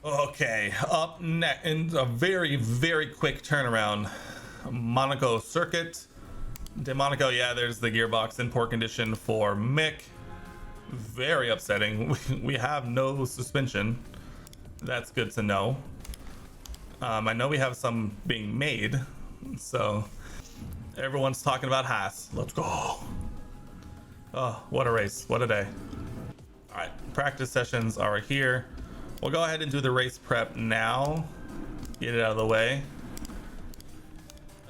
Okay, up next in a very, very quick turnaround. Monaco circuit. De Monaco, yeah, there's the gearbox in poor condition for Mick. Very upsetting. We have no suspension. That's good to know. I know we have some being made, so everyone's talking about Haas. Let's go. Oh, what a race. What a day. All right, practice sessions are here. We'll go ahead and do the race prep now. Get it out of the way.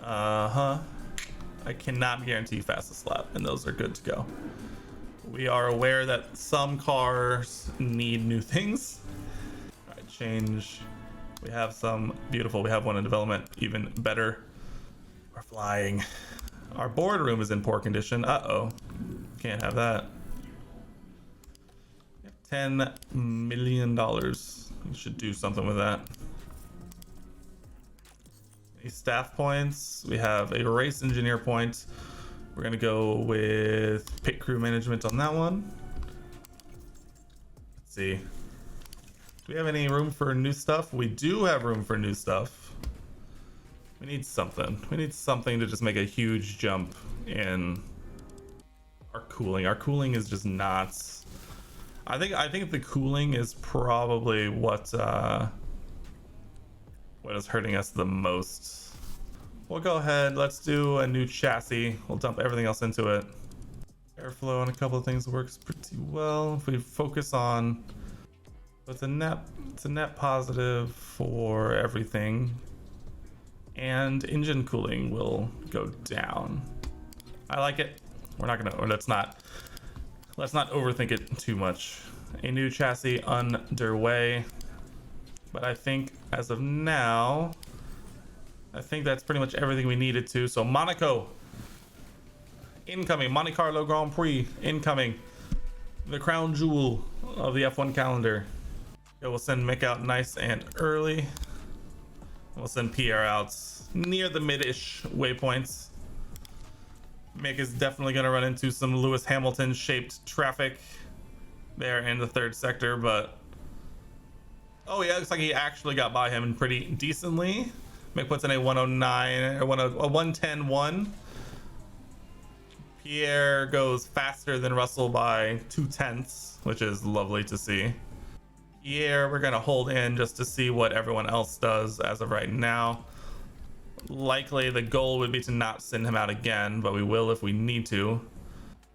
I cannot guarantee fastest lap, and those are good to go. We are aware that some cars need new things. All right, change. We have some beautiful. We have one in development, even better. We're flying. Our boardroom is in poor condition. Uh-oh. Can't have that. $10 million. You should do something with that. Any staff points? We have a race engineer point. We're gonna go with pit crew management on that one. Let's see. Do we have any room for new stuff? We do have room for new stuff. We need something. We need something to just make a huge jump in our cooling. Our cooling is just not. I think the cooling is probably what is hurting us the most. We'll go ahead. Let's do a new chassis. We'll dump everything else into it. Airflow on a couple of things works pretty well. If we focus on, it's a net positive for everything, and engine cooling will go down. I like it. We're not gonna. Or let's not overthink it too much. A new chassis underway, but I think as of now, I think that's pretty much everything we needed to. So Monaco incoming, Monte Carlo Grand Prix incoming, the crown jewel of the F1 calendar. Okay, we'll send Mick out nice and early. We'll send Pierre out near the mid-ish waypoints. Mick is definitely going to run into some Lewis Hamilton shaped traffic there in the third sector, but oh yeah, looks like he actually got by him pretty decently. Mick puts in a 109 or a 110.1. Pierre goes faster than Russell by 0.2, which is lovely to see. Pierre, we're going to hold in just to see what everyone else does as of right now. Likely the goal would be to not send him out again, but we will if we need to.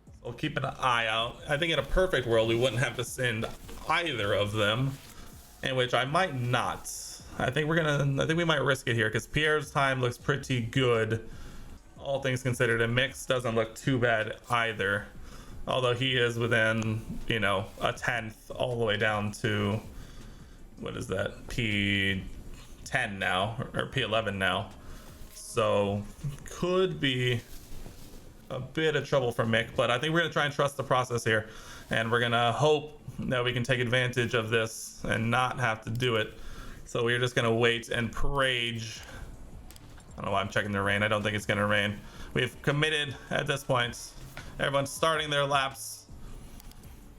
So we'll keep an eye out. I think in a perfect world we wouldn't have to send either of them, in which I might not. I think we might risk it here because Pierre's time looks pretty good, all things considered, and Mick's doesn't look too bad either. Although he is within, you know, a 10th all the way down to, what is that, P10 now or P11 now. So could be a bit of trouble for Mick, but I think we're gonna try and trust the process here, and we're gonna hope that we can take advantage of this and not have to do it. So we're just gonna wait and parade. I don't know why I'm checking the rain. I don't think it's gonna rain. We've committed at this point. Everyone's starting their laps.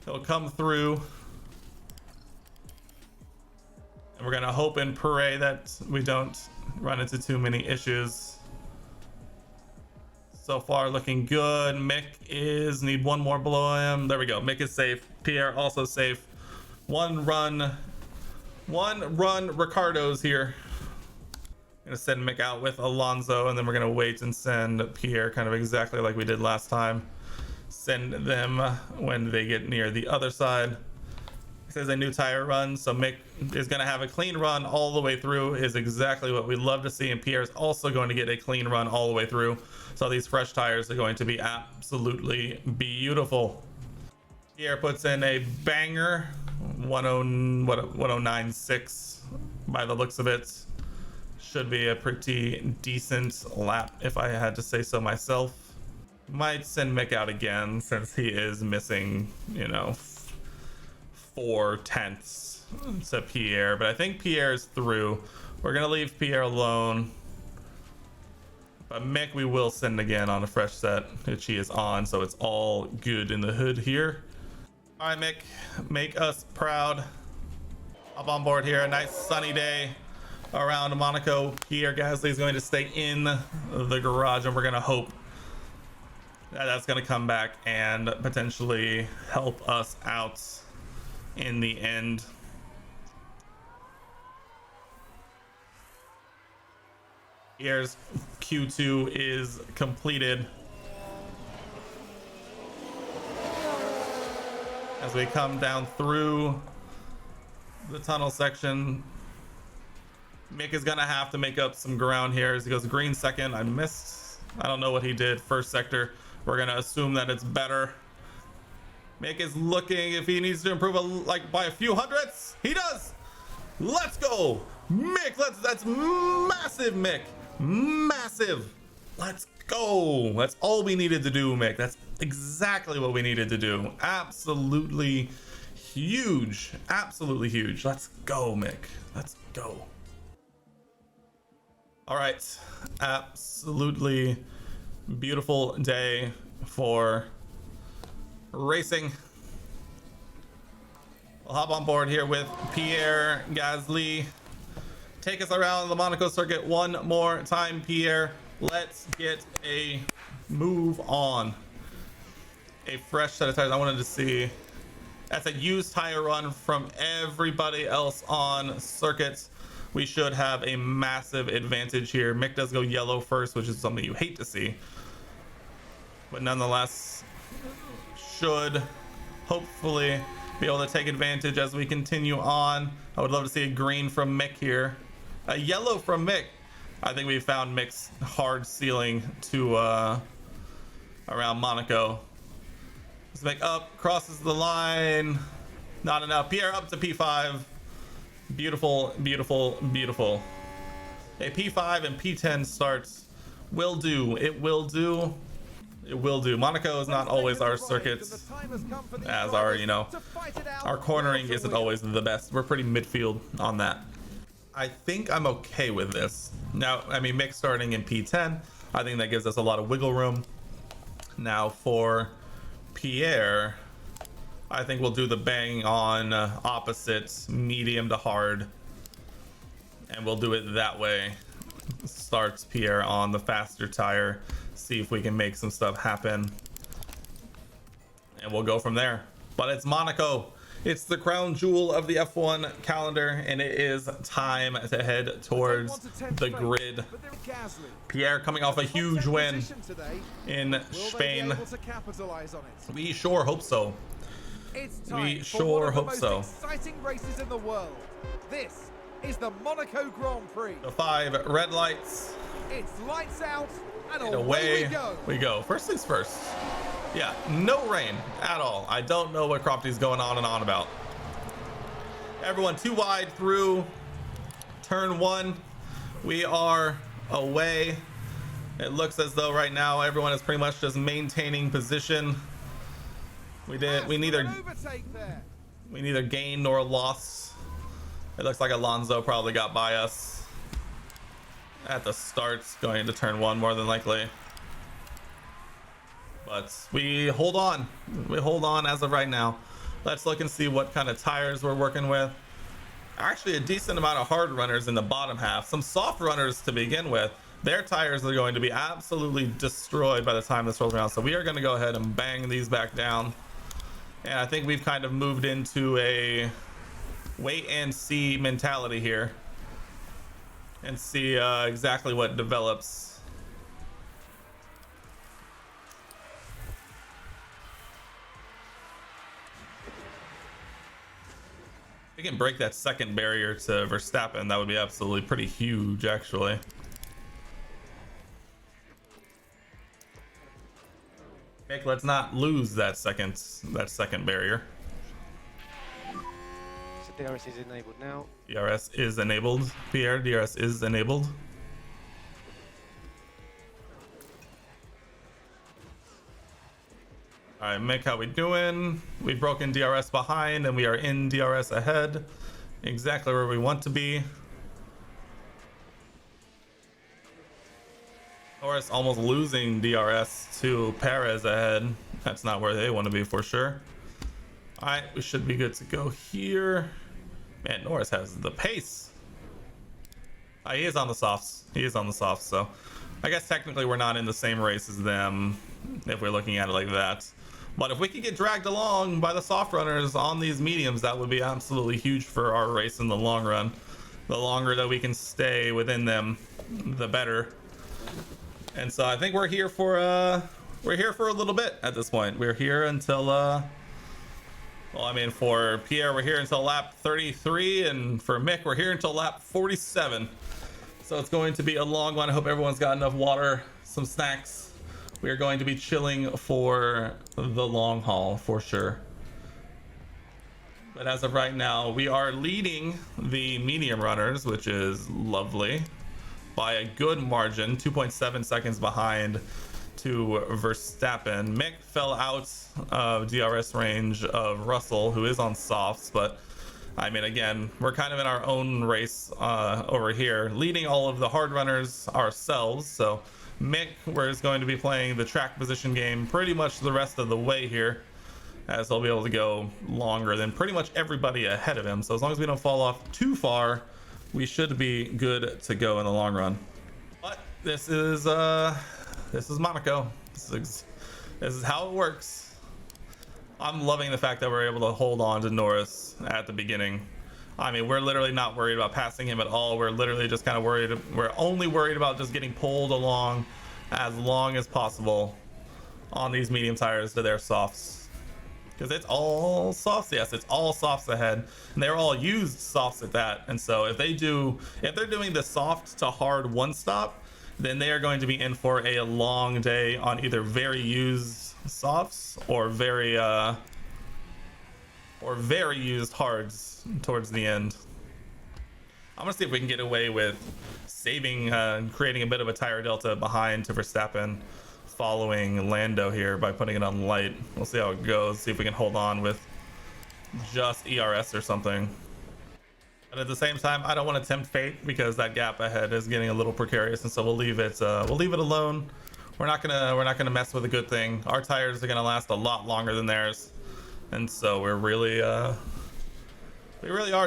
He'll come through, and we're gonna hope and pray that we don't run into too many issues. So far looking good. Mick need one more below him. There we go. Mick is safe. Pierre also safe. One run Ricardo's here. Gonna send Mick out with Alonso, and then we're gonna wait and send Pierre kind of exactly like we did last time. Send them when they get near the other side. It says a new tire run, so Mick is going to have a clean run all the way through, is exactly what we love to see, and Pierre is also going to get a clean run all the way through. So these fresh tires are going to be absolutely beautiful. Pierre puts in a banger 109.6 by the looks of it. Should be a pretty decent lap if I had to say so myself. Might send Mick out again since he is missing, you know, 0.4 to Pierre, but I think Pierre's through. We're gonna leave Pierre alone, but Mick we will send again on a fresh set, which he is on, so it's all good in the hood here. All right, Mick, make us proud. Up on board here, a nice sunny day around Monaco. Pierre Gasly is going to stay in the garage, and we're going to hope that that's going to come back and potentially help us out in the end. Pierre's Q2 is completed. As we come down through the tunnel section, Mick is gonna have to make up some ground here as he goes green second. I missed. I don't know what he did first sector. We're gonna assume that it's better. Mick is looking if he needs to improve like by a few hundredths. He does. Let's go, Mick. That's massive, Mick. Massive. Let's go. That's all we needed to do, Mick. That's exactly what we needed to do. Absolutely huge. Absolutely huge. Let's go, Mick. Let's go. All right. Absolutely beautiful day for racing. We'll hop on board here with Pierre Gasly. Take us around the Monaco circuit one more time, Pierre. Let's get a move on. A fresh set of tires. I wanted to see. That's a used tire run from everybody else on circuits. We should have a massive advantage here. Mick does go yellow first, which is something you hate to see, but nonetheless should hopefully be able to take advantage as we continue on. I would love to see a green from Mick here, a yellow from Mick. I think we found Mick's hard ceiling to around Monaco. Let's make up, crosses the line, not enough. Pierre up to P5. Beautiful, beautiful, beautiful. A P5 and P10 starts will do. It will do. It will do. Monaco is not always our circuits, as our, you know, our cornering isn't always the best. We're pretty midfield on that. I think I'm okay with this. Now, I mean, Mick starting in P10, I think that gives us a lot of wiggle room. Now for Pierre, I think we'll do the bang on opposites, medium to hard, and we'll do it that way. Starts Pierre on the faster tire, see if we can make some stuff happen, and we'll go from there. But it's Monaco. It's the crown jewel of the F1 calendar, and it is time to head towards the grid. Pierre coming off a huge win in Spain. We sure hope so. We sure hope so. Exciting races in the world. This is the Monaco Grand Prix. The 5 red lights. It's lights out and away we go. We go. First things first. Yeah, no rain at all. I don't know what Cropty's going on and on about. Everyone too wide through turn 1. We are away. It looks as though right now everyone is pretty much just maintaining position. We neither gained nor lost. It looks like Alonso probably got by us at the start, going into turn 1 more than likely. But we hold on. We hold on as of right now. Let's look and see what kind of tires we're working with. Actually, a decent amount of hard runners in the bottom half. Some soft runners to begin with. Their tires are going to be absolutely destroyed by the time this rolls around. So we are going to go ahead and bang these back down. And I think we've kind of moved into a wait and see mentality here. And see exactly what develops. We can break that second barrier to Verstappen. That would be absolutely pretty huge, actually. Mick, let's not lose that second barrier. So DRS is enabled now. DRS is enabled. Pierre, DRS is enabled. All right, Mick, how we doing? We've broken DRS behind and we are in DRS ahead. Exactly where we want to be. Norris almost losing DRS to Perez ahead. That's not where they want to be for sure. All right, we should be good to go here. Man, Norris has the pace. He is on the softs. He is on the softs, so I guess technically we're not in the same race as them if we're looking at it like that. But if we could get dragged along by the soft runners on these mediums, that would be absolutely huge for our race in the long run. The longer that we can stay within them, the better. And so I think we're here for a little bit at this point. We're here until well, I mean, for Pierre, we're here until lap 33, and for Mick, we're here until lap 47. So it's going to be a long one. I hope everyone's got enough water, some snacks. We are going to be chilling for the long haul for sure. But as of right now, we are leading the medium runners, which is lovely, by a good margin, 2.7 seconds behind to Verstappen. Mick fell out of DRS range of Russell, who is on softs, but I mean, again, we're kind of in our own race over here, leading all of the hard runners ourselves. So Mick, we're going to be playing the track position game pretty much the rest of the way here, as he'll be able to go longer than pretty much everybody ahead of him. So as long as we don't fall off too far, we should be good to go in the long run. But this is Monaco. This is how it works. I'm loving the fact that we're able to hold on to Norris at the beginning. I mean, we're literally not worried about passing him at all. We're literally just kind of worried. We're only worried about just getting pulled along as long as possible on these medium tires to their softs. Because it's all softs. Yes, it's all softs ahead. And they're all used softs at that. And so if they're doing the soft to hard one stop, then they are going to be in for a long day on either very used softs or very used hards towards the end. I'm gonna see if we can get away with saving creating a bit of a tire delta behind to Verstappen following Lando here by putting it on light. We'll see how it goes, see if we can hold on with just ERS or something. But at the same time, I don't want to tempt fate because that gap ahead is getting a little precarious, and so we'll leave it alone. We're not gonna mess with a good thing. Our tires are gonna last a lot longer than theirs, and so we really are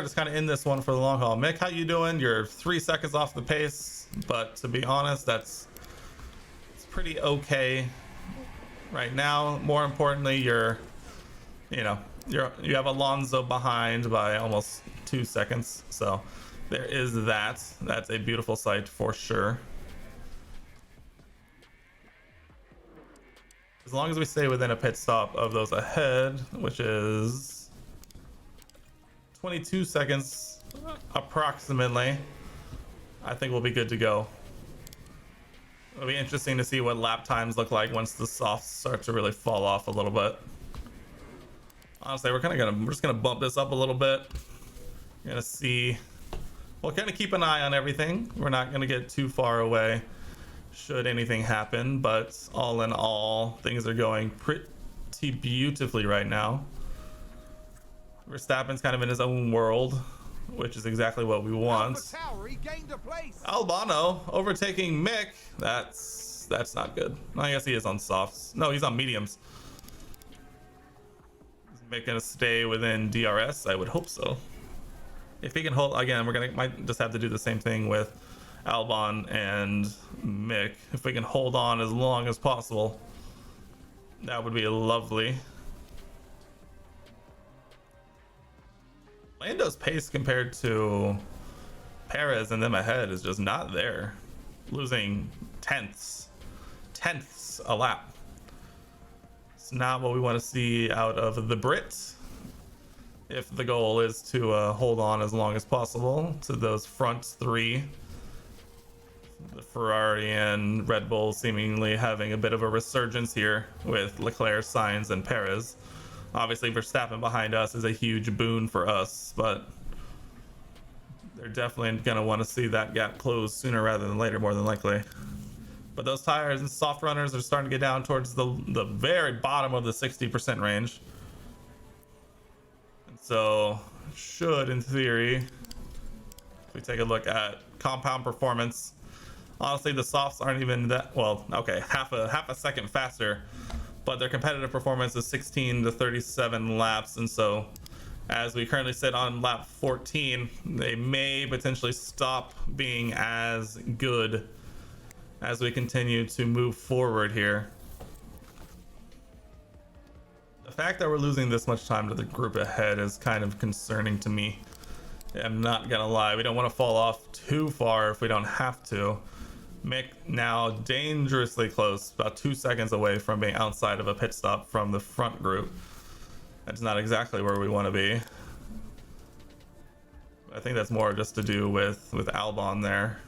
just kind of in this one for the long haul. Mick, how you doing? You're 3 seconds off the pace, but to be honest, it's pretty okay right now. More importantly, you have Alonso behind by almost 2 seconds, so there is that. That's a beautiful sight for sure. As long as we stay within a pit stop of those ahead, which is 22 seconds approximately, I think we'll be good to go. It'll be interesting to see what lap times look like once the softs start to really fall off a little bit. Honestly, we're just gonna bump this up a little bit. We're gonna see. We'll kind of keep an eye on everything. We're not gonna get too far away should anything happen, but all in all, things are going pretty beautifully right now. Verstappen's kind of in his own world, which is exactly what we want. Albano overtaking Mick. That's not good. I guess he is on softs. No, he's on mediums. Is Mick gonna stay within DRS? I would hope so. If he can hold again, might just have to do the same thing with Albon and Mick. If we can hold on as long as possible, that would be lovely. Lando's pace compared to Perez and them ahead is just not there. Losing tenths a lap. It's not what we want to see out of the Brits if the goal is to hold on as long as possible to those front three. The Ferrari and Red Bull seemingly having a bit of a resurgence here with Leclerc, Sainz, and Perez. Obviously, Verstappen behind us is a huge boon for us, but they're definitely going to want to see that gap close sooner rather than later, more than likely. But those tires and soft runners are starting to get down towards the very bottom of the 60% range. And so, should, in theory, if we take a look at compound performance, honestly, the softs aren't even that well. Okay, half a second faster, but their competitive performance is 16 to 37 laps, and so As we currently sit on lap 14, they may potentially stop being as good as we continue to move forward here. The fact that we're losing this much time to the group ahead is kind of concerning to me. I'm not gonna lie, we don't want to fall off too far if we don't have to. Mick now dangerously close, about 2 seconds away from being outside of a pit stop from the front group. That's not exactly where we want to be. I think that's more just to do with Albon there.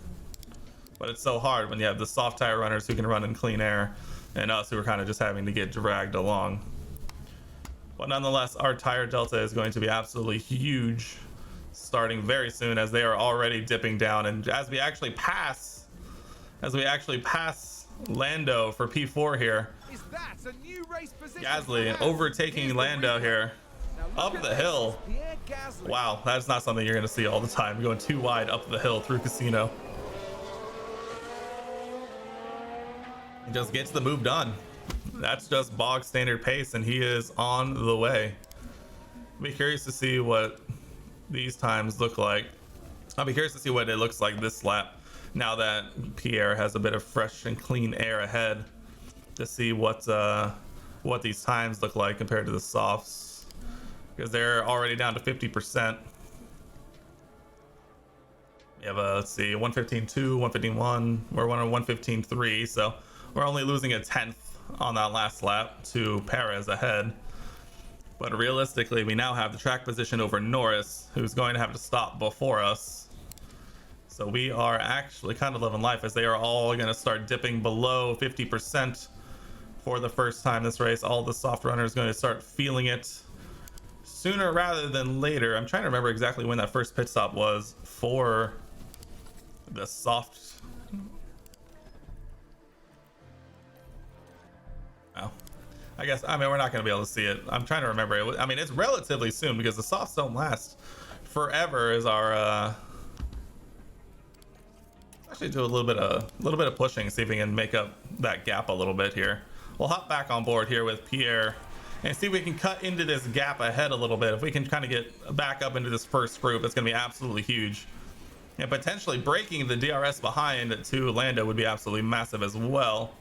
But it's so hard when you have the soft tire runners who can run in clean air and us who are kind of just having to get dragged along. But nonetheless, our tire delta is going to be absolutely huge starting very soon, as they are already dipping down. And as we actually pass Lando for P4 here, Is that a new race position Gasly for Haas? overtaking Here's the Lando replay. here Now look up at the this. hill. Pierre Gasly. Wow, that's not something you're going to see all the time, going too wide up the hill through Casino. He just gets the move done. That's just bog standard pace, and he is on the way. Be curious to see what these times look like. I'll be curious to see what it looks like this lap, now that Pierre has a bit of fresh and clean air ahead, to see what these times look like compared to the softs, because they're already down to 50%. We have let's see, 115.2, 115.1. We're on 115.3, so we're only losing a tenth on that last lap to Perez ahead. But realistically, we now have the track position over Norris, who's going to have to stop before us. So we are actually kind of living life, as they are all going to start dipping below 50% for the first time this race. All the soft runners going to start feeling it sooner rather than later. I'm trying to remember exactly when that first pit stop was for the soft. Oh, I guess, I mean, we're not going to be able to see it. I'm trying to remember it. I mean, it's relatively soon, because the softs don't last forever. Is our actually do a little bit of pushing, see if we can make up that gap a little bit here. We'll hop back on board here with Pierre and see if we can cut into this gap ahead a little bit. If we can kind of get back up into this first group, it's going to be absolutely huge. And potentially breaking the DRS behind to Lando would be absolutely massive as well.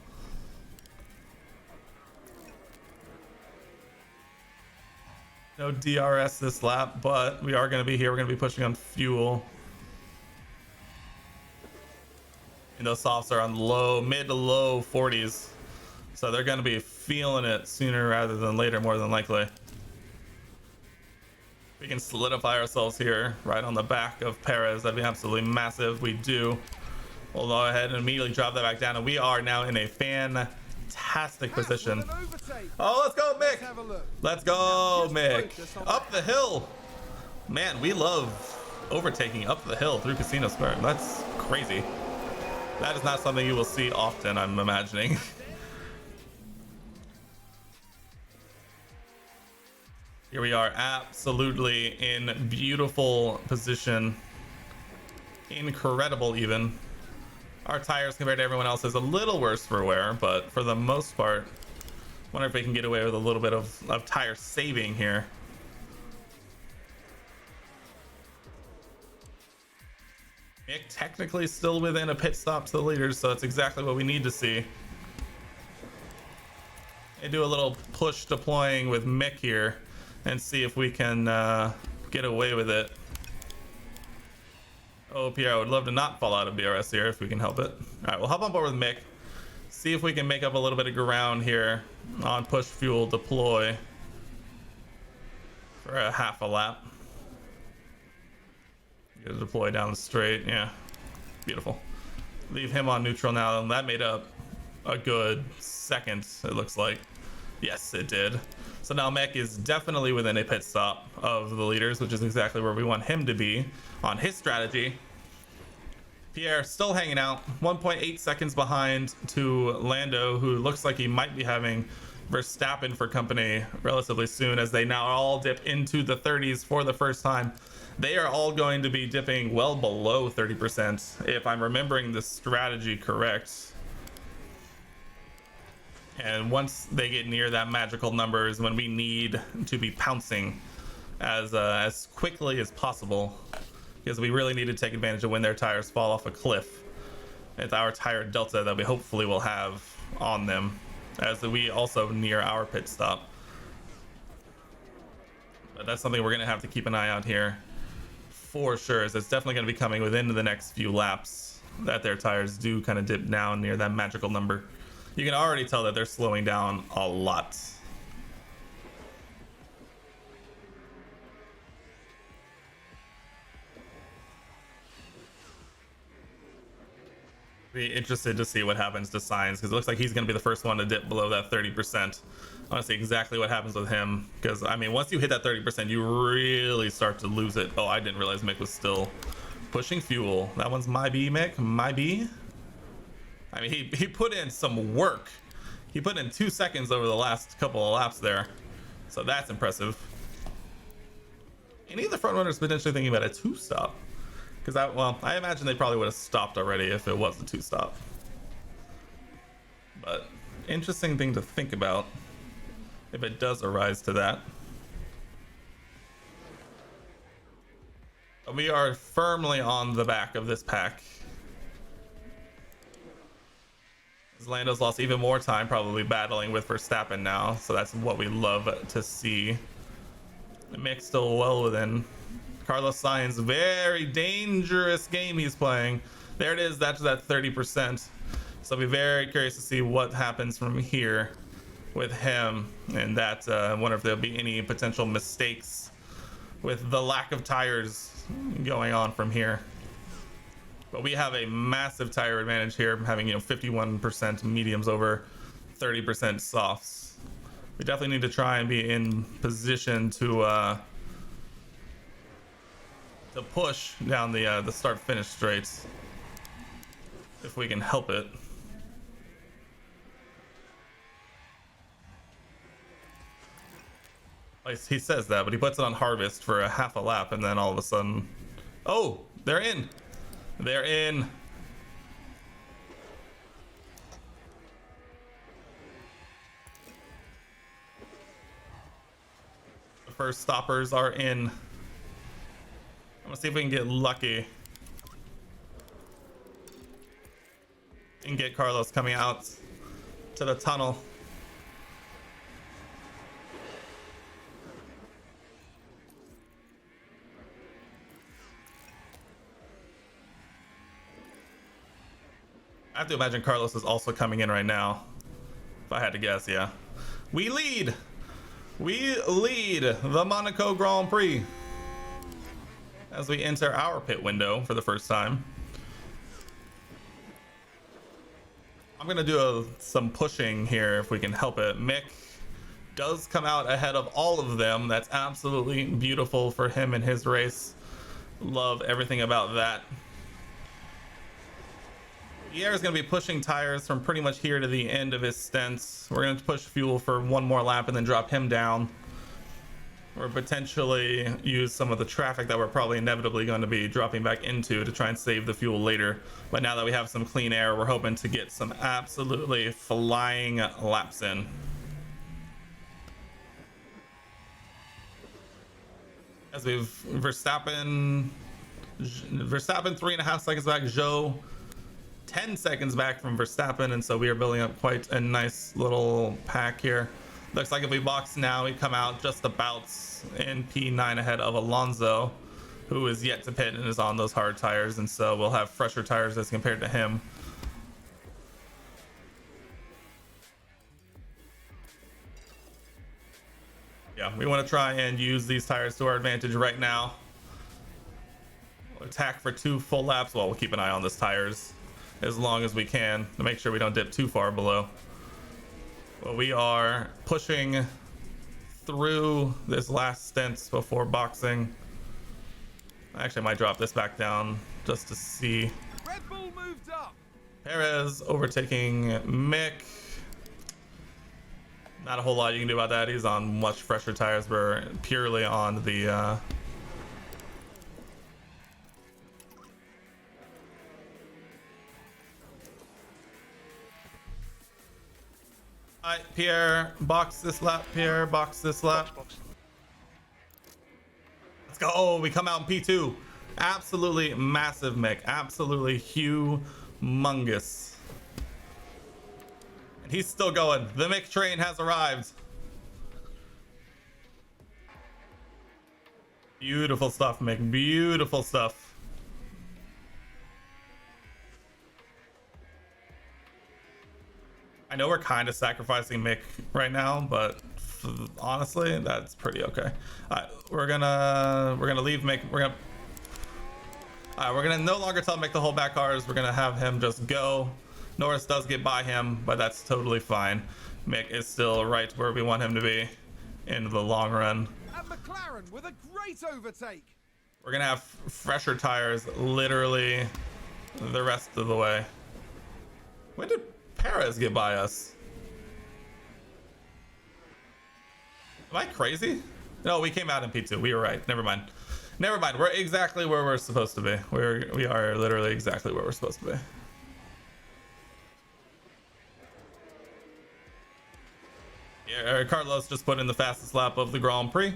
No DRS this lap, but we are going to be here. We're going to be pushing on fuel. And those softs are on mid to low 40s. So they're going to be feeling it sooner rather than later, more than likely. We can solidify ourselves here right on the back of Perez. That'd be absolutely massive. We do. We'll go ahead and immediately drop that back down. And we are now in a fantastic position. Oh, let's go, Mick. Let's go, Mick. Up the hill. Man, we love overtaking up the hill through Casino Square. That's crazy. That is not something you will see often, I'm imagining. Here we are, absolutely in beautiful position. Incredible even. Our tires compared to everyone else is a little worse for wear, but for the most part, wonder if we can get away with a little bit of tire saving here. Mick technically still within a pit stop to the leaders, so that's exactly what we need to see. And do a little push deploying with Mick here and see if we can get away with it. Oh, Pierre, I would love to not fall out of DRS here if we can help it. All right, we'll hop on board with Mick. See if we can make up a little bit of ground here on push fuel deploy for a half a lap. Get a deploy down the straight. Yeah, beautiful. Leave him on neutral now, and that made up a good second, it looks like. Yes, it did. So now Mick is definitely within a pit stop of the leaders, which is exactly where we want him to be on his strategy. Pierre still hanging out, 1.8 seconds behind to Lando, who looks like he might be having Verstappen for company relatively soon, as they now all dip into the 30s for the first time. They are all going to be dipping well below 30%, if I'm remembering the strategy correct. And once they get near that magical number is when we need to be pouncing as quickly as possible, because we really need to take advantage of when their tires fall off a cliff. It's our tire delta that we hopefully will have on them as we also near our pit stop. But that's something we're going to have to keep an eye out here for sure, as it's definitely going to be coming within the next few laps that their tires do kind of dip down near that magical number. You can already tell that they're slowing down a lot. Be interested to see what happens to Science, because it looks like he's going to be the first one to dip below that 30%. I want to see exactly what happens with him, because I mean, once you hit that 30%, you really start to lose it. Oh, I didn't realize Mick was still pushing fuel. That one's my B, Mick, my B. I mean, he put in some work. He put in 2 seconds over the last couple of laps there, so that's impressive. Any of the front runners potentially thinking about a 2-stop? Because I imagine they probably would have stopped already if it was a 2-stop. But interesting thing to think about if it does arise to that. We are firmly on the back of this pack. As Lando's lost even more time probably battling with Verstappen now, so that's what we love to see. Mick's still well within. Carlos Sainz, very dangerous game he's playing. There it is, that's that 30%. So I'll be very curious to see what happens from here with him, and that I wonder if there'll be any potential mistakes with the lack of tires going on from here. But we have a massive tire advantage here, having 51% mediums over 30% softs. We definitely need to try and be in position to push down the start-finish straights if we can help it. He says that, but he puts it on harvest for a half a lap, and then all of a sudden, oh, they're in. They're in. The first stoppers are in. I'm gonna see if we can get lucky and get Carlos coming out to the tunnel. I have to imagine Carlos is also coming in right now. If I had to guess, yeah. We lead. We lead the Monaco Grand Prix as we enter our pit window for the first time. I'm gonna do some pushing here if we can help it. Mick does come out ahead of all of them. That's absolutely beautiful for him and his race. Love everything about that. Pierre is going to be pushing tires from pretty much here to the end of his stints. We're going to push fuel for one more lap and then drop him down, or potentially use some of the traffic that we're probably inevitably going to be dropping back into to try and save the fuel later. But now that we have some clean air, we're hoping to get some absolutely flying laps in. As we've Verstappen 3.5 seconds back, Zhou 10 seconds back from Verstappen, and so we are building up quite a nice little pack here. Looks like if we box now, we come out just about in P9 ahead of Alonso, who is yet to pit and is on those hard tires, and so we'll have fresher tires as compared to him. Yeah, we want to try and use these tires to our advantage right now. We'll attack for 2 full laps. Well, we'll keep an eye on those tires as long as we can to make sure we don't dip too far below. Well, we are pushing through this last stint before boxing. Actually, I might drop this back down just to see. Red Bull moved up. Perez overtaking Mick. Not a whole lot you can do about that. He's on much fresher tires. We're purely on the Alright, Pierre, box this lap. Pierre, box this lap. Box. go. We come out in P2. Absolutely massive, Mick. Absolutely humongous. And he's still going. The Mick train has arrived. Beautiful stuff, Mick. Beautiful stuff. I know we're kind of sacrificing Mick right now, but honestly, that's pretty okay. We're gonna leave Mick. We're gonna no longer tell Mick to hold back cars. We're gonna have him just go. Norris does get by him, but that's totally fine. Mick is still right where we want him to be in the long run. And McLaren with a great overtake. We're gonna have fresher tires literally the rest of the way. When did Perez get by us? Am I crazy? No, we came out in P2. We were right. Never mind. Never mind. We're exactly where we're supposed to be. We are literally exactly where we're supposed to be. Yeah, Carlos just put in the fastest lap of the Grand Prix.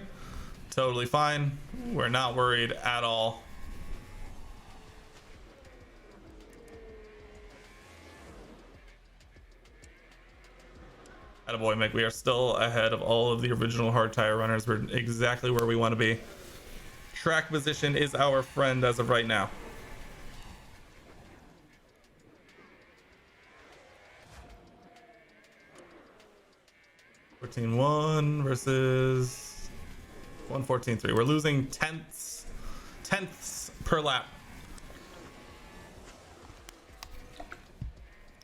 Totally fine. We're not worried at all. Attaboy, Mick. We are still ahead of all of the original hard tire runners. We're exactly where we want to be. Track position is our friend as of right now. $14.1 versus 1:14.3. We're losing tenths per lap.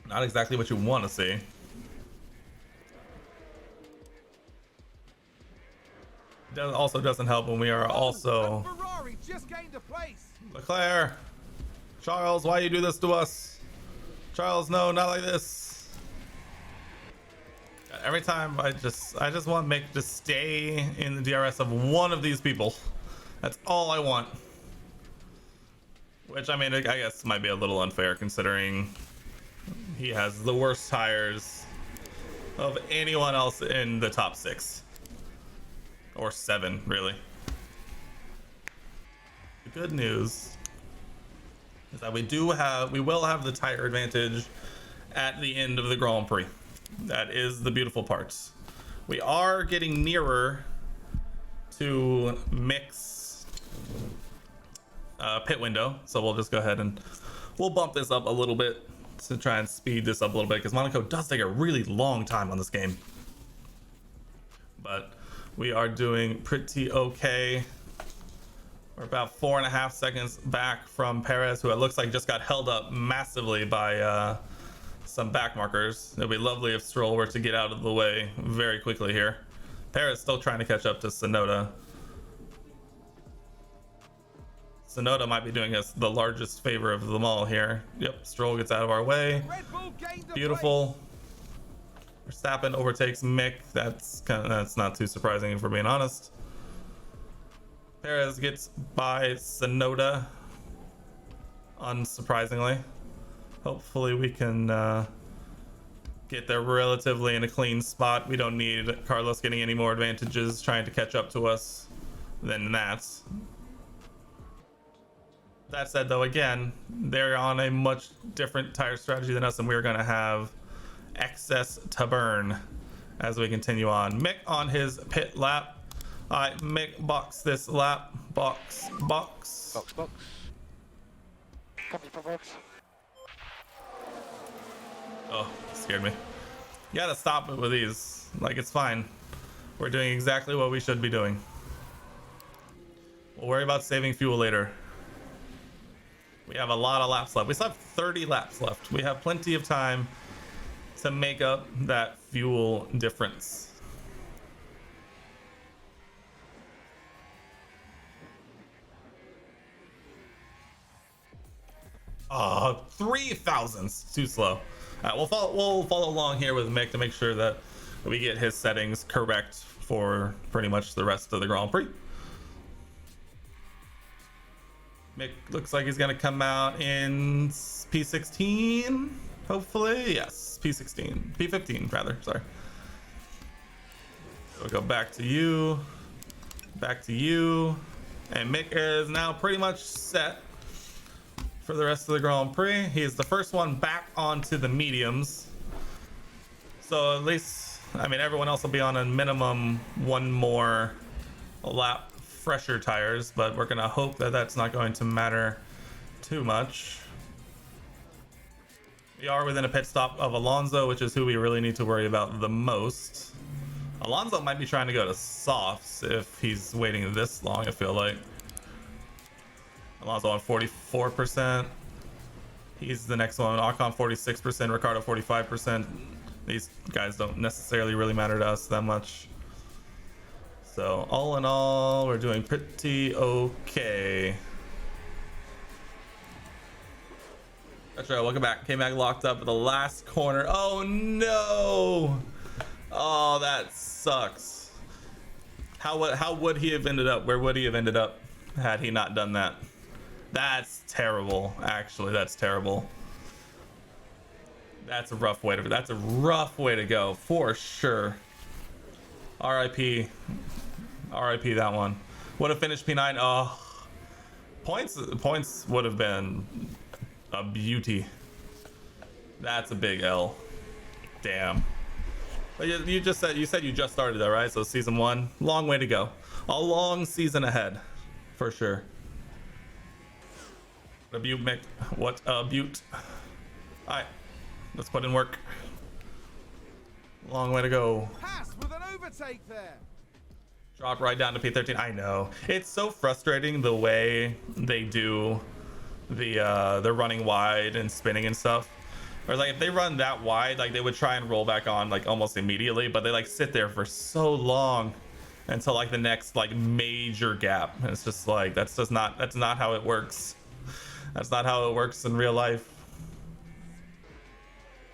Not exactly what you want to see. Also doesn't help when we are also Ferrari just gained a place. Leclerc. Charles, why you do this to us? Charles, no, not like this. Every time I just want Mick to stay in the DRS of one of these people. That's all I want. Which, I mean, I guess might be a little unfair considering he has the worst tires of anyone else in the top 6. Or 7, really. The good news is that we will have the tire advantage at the end of the Grand Prix. That is the beautiful part. We are getting nearer to Mick's pit window, so we'll just go ahead and we'll bump this up a little bit to try and speed this up a little bit, because Monaco does take a really long time on this game. But we are doing pretty okay. We're about 4.5 seconds back from Perez, who it looks like just got held up massively by some back markers. It'd be lovely if Stroll were to get out of the way very quickly here. Perez still trying to catch up to Tsunoda. Tsunoda might be doing us the largest favor of them all here. Yep, Stroll gets out of our way. Red Bull gained a Beautiful. Verstappen overtakes Mick. That's not too surprising if we're being honest. Perez gets by Tsunoda, unsurprisingly. Hopefully we can get there relatively in a clean spot. We don't need Carlos getting any more advantages trying to catch up to us than that. That said, though, again, they're on a much different tire strategy than us, and we're going to have excess to burn as we continue on. Mick on his pit lap. All right, Mick, box this lap. Box. Box. Copy for box. Oh, scared me. You gotta stop it with these. Like, it's fine. We're doing exactly what we should be doing. We'll worry about saving fuel later. We have a lot of laps left. We still have 30 laps left. We have plenty of time to make up that fuel difference. Oh, 3 thousandths too slow. All right, we'll follow along here with Mick to make sure that we get his settings correct for pretty much the rest of the Grand Prix. Mick looks like he's gonna come out in P16, hopefully. Yes, P16, P15 rather. Sorry. We'll go back to you, And Mick is now pretty much set for the rest of the Grand Prix. He is the first one back onto the mediums. So at least, I mean, everyone else will be on a minimum one more lap fresher tires, but we're gonna hope that that's not going to matter too much. We are within a pit stop of Alonso, which is who we really need to worry about the most. Alonso might be trying to go to softs if he's waiting this long, I feel like. Alonso on 44%. He's the next one. Ocon 46%, Ricardo 45%. These guys don't necessarily really matter to us that much. So all in all, we're doing pretty okay. That's right, welcome back. K-Mag locked up at the last corner. Oh no! Oh, that sucks. How would he have ended up? Where would he have ended up had he not done that? That's terrible. Actually, that's terrible. That's a rough way to go for sure. RIP. RIP that one. Would have finished P9. Oh, points would have been a beauty. That's a big L. Damn. But you said you just started though, right? So season 1, long way to go. A long season ahead, for sure. What a beaut, Mick. What a beaut. All right, let's put in work. Long way to go. Haas with an overtake there. Drop right down to P13. I know. It's so frustrating the way they do the running wide and spinning and stuff. Or like if they run that wide, like they would try and roll back on like almost immediately, but they like sit there for so long until like the next like major gap. And it's just like that's not how it works. That's not how it works in real life.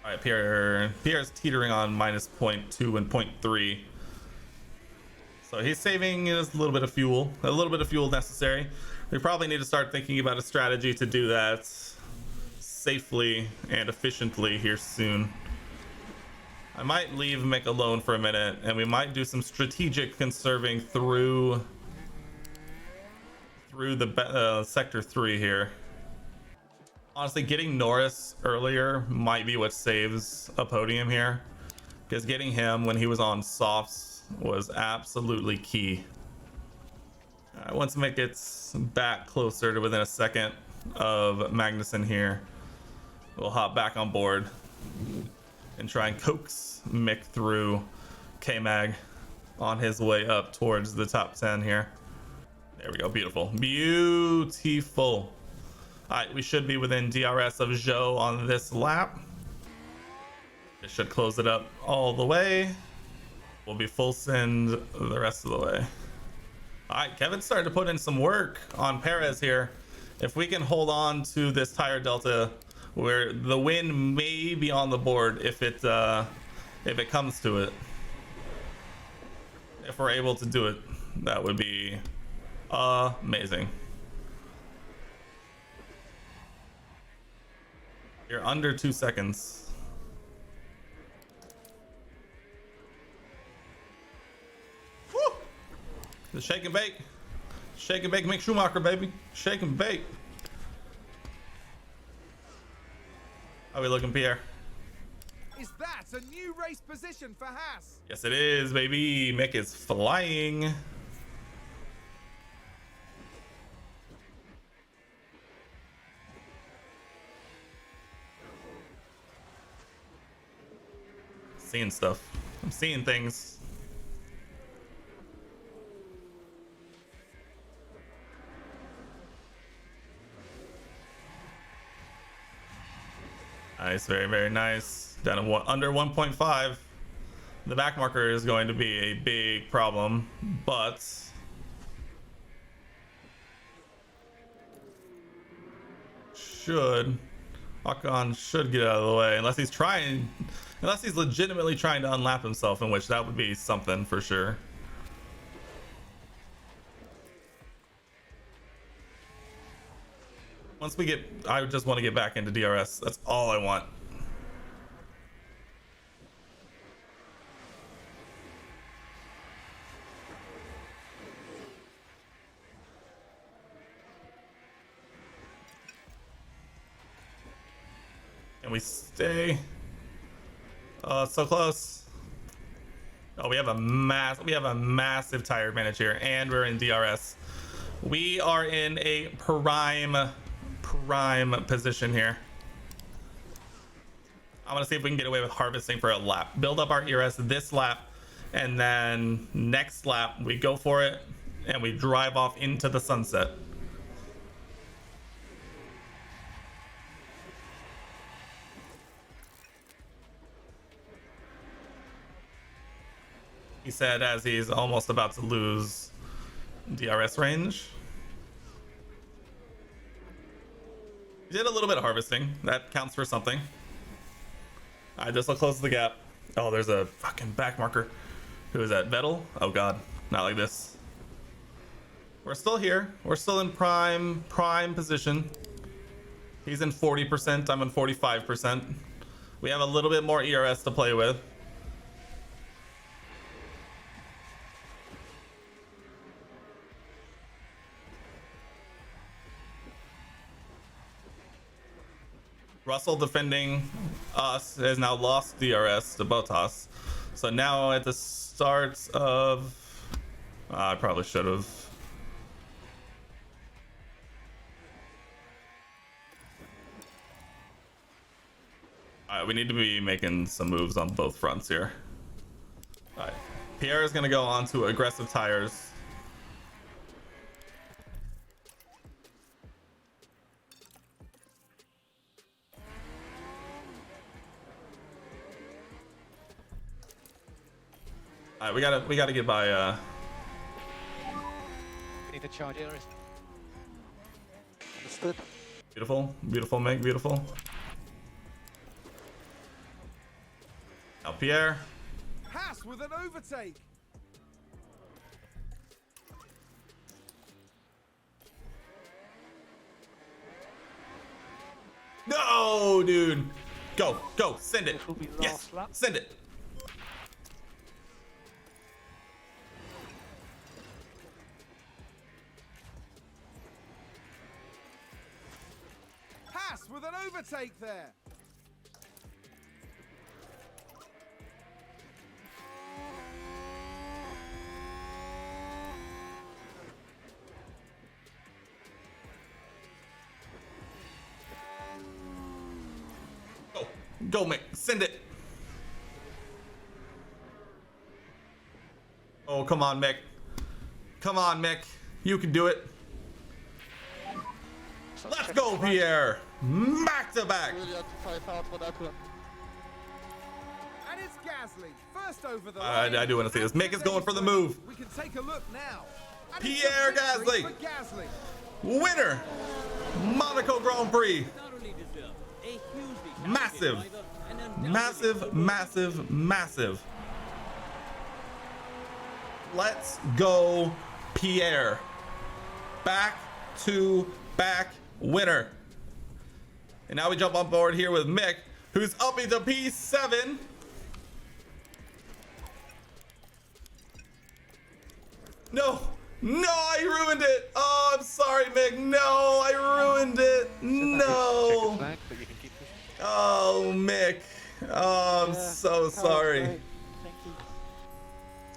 All right, Pierre's teetering on minus 0.2 and 0.3. So he's saving us a little bit of fuel necessary. We probably need to start thinking about a strategy to do that safely and efficiently here soon. I might leave Mick alone for a minute, and we might do some strategic conserving through the sector 3 here. Honestly, getting Norris earlier might be what saves a podium here, because getting him when he was on softs was absolutely key. All right, once Mick gets back closer to within a second of Magnussen here, we'll hop back on board and try and coax Mick through K-Mag on his way up towards the top 10 here. There we go. Beautiful. Beautiful. All right, we should be within DRS of Zhou on this lap. It should close it up all the way. We'll be full send the rest of the way. All right, Kevin's starting to put in some work on Perez here. If we can hold on to this tire delta, where the win may be on the board if it comes to it. If we're able to do it, that would be amazing. You're under 2 seconds. Woo! The shake and bake. Shake and bake, Mick Schumacher, baby. Shake and bake. How are we looking, Pierre? Is that a new race position for Haas? Yes, it is, baby. Mick is flying. Seeing stuff. I'm seeing things. Nice, very, very nice. Down to under 1.5. The back marker is going to be a big problem, but Ocon should get out of the way unless he's legitimately trying to unlap himself, in which that would be something for sure. I just want to get back into DRS. That's all I want. Can we stay? Oh, it's so close. Oh, we have a massive tire advantage here, and we're in DRS. We are in a prime position here. I'm gonna see if we can get away with harvesting for a lap. Build up our ERS this lap, and then next lap we go for it and we drive off into the sunset. He said as he's almost about to lose DRS range. He did a little bit of harvesting. That counts for something. Alright, this will close the gap. Oh, there's a fucking back marker. Who is that? Vettel? Oh god, not like this. We're still here. We're still in prime position. He's in 40%. I'm in 45%. We have a little bit more ERS to play with. Russell defending us has now lost DRS to Bottas. So now at the start of... I probably should have. Alright, we need to be making some moves on both fronts here. Alright, Pierre is going to go on to aggressive tires. Alright, we gotta get by Need to charge it. Understood. beautiful, Meg, beautiful. Now Pierre. Haas with an overtake. No, dude. Go, send it. This will be Yes, last lap. send it. Haas with an overtake there. Go, Mick. Send it. Oh, come on, Mick. Come on, Mick. You can do it. Let's go, Pierre. Back to back. Really had to fight hard for that one. And it's Gasly, first over the line. I do want to see this. Mick is going for the move. We can take a look now. And it's Pierre a victory Gasly. for Gasly. Winner. Monaco Grand Prix. Massive. Massive. Let's go, Pierre. Back to back winner. And now we jump on board here with Mick, who's up into P7. No, I ruined it. Oh, I'm sorry, Mick. No, I ruined it. No. Flag, but you can keep pushing. Oh, Mick. Oh, I'm so sorry. Thank you.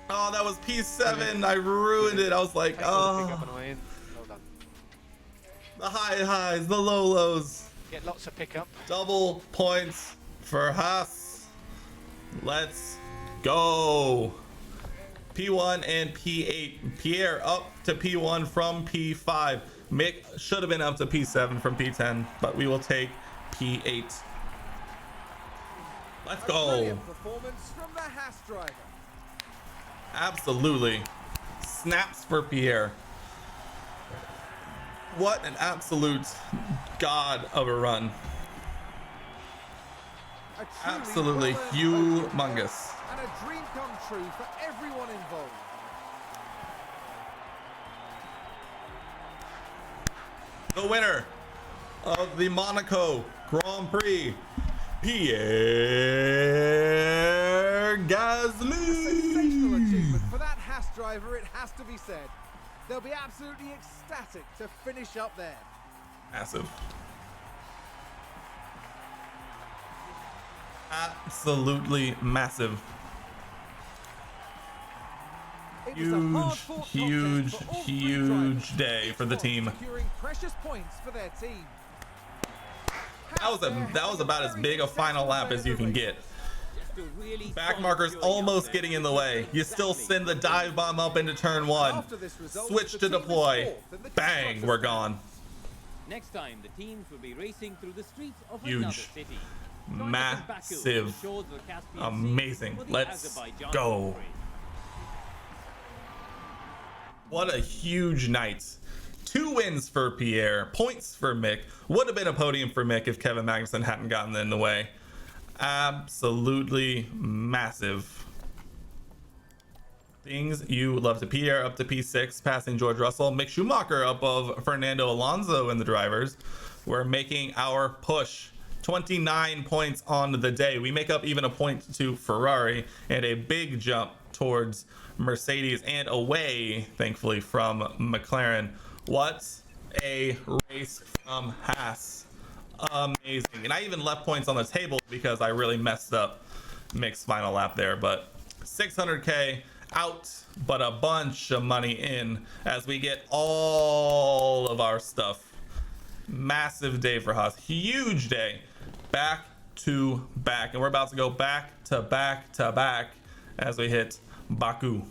Oh, that was P7. I ruined it. I was like, Take all the pickup oh, on the way in. Well done. the high highs, the low lows. Get lots of pickup. Double points for Haas. Let's go. P1 and P8. Pierre up to P1 from P5. Mick should have been up to P7 from P10, but we will take P8. Let's A go. brilliant performance from the Haas driver. Absolutely. Snaps for Pierre. What an absolute god of a run. A truly Absolutely well-earned humongous. and a dream come true for everyone involved. The winner of the Monaco Grand Prix, Pierre Sensational Gasly. achievement for that Haas driver, it has to be said. They'll be absolutely ecstatic to finish up there. Massive. Absolutely massive. It was a hard-fought Huge, contest for all three huge drivers, day each for the one team. securing precious points for their team. That was about as big a final lap as you can get. Back markers almost getting in the way. You still send the dive bomb up into turn 1. Switch to deploy. Bang, we're gone. Next time, the teams will be racing through the streets of Huge. another city. Massive. Amazing. Let's go. What a huge night. 2 wins for Pierre, points for Mick. Would have been a podium for Mick if Kevin Magnussen hadn't gotten in the way. Absolutely massive. Things you love to. Pierre up to P6, passing George Russell. Mick Schumacher above Fernando Alonso in the drivers. We're making our push. 29 points on the day. We make up even a point to Ferrari and a big jump towards Mercedes and away, thankfully, from McLaren. What a race from Haas. Amazing. And I even left points on the table because I really messed up Mick's final lap there. But 600k out, but a bunch of money in as we get all of our stuff. Massive day for Haas. Huge day. Back to back. And we're about to go back to back to back as we hit Baku.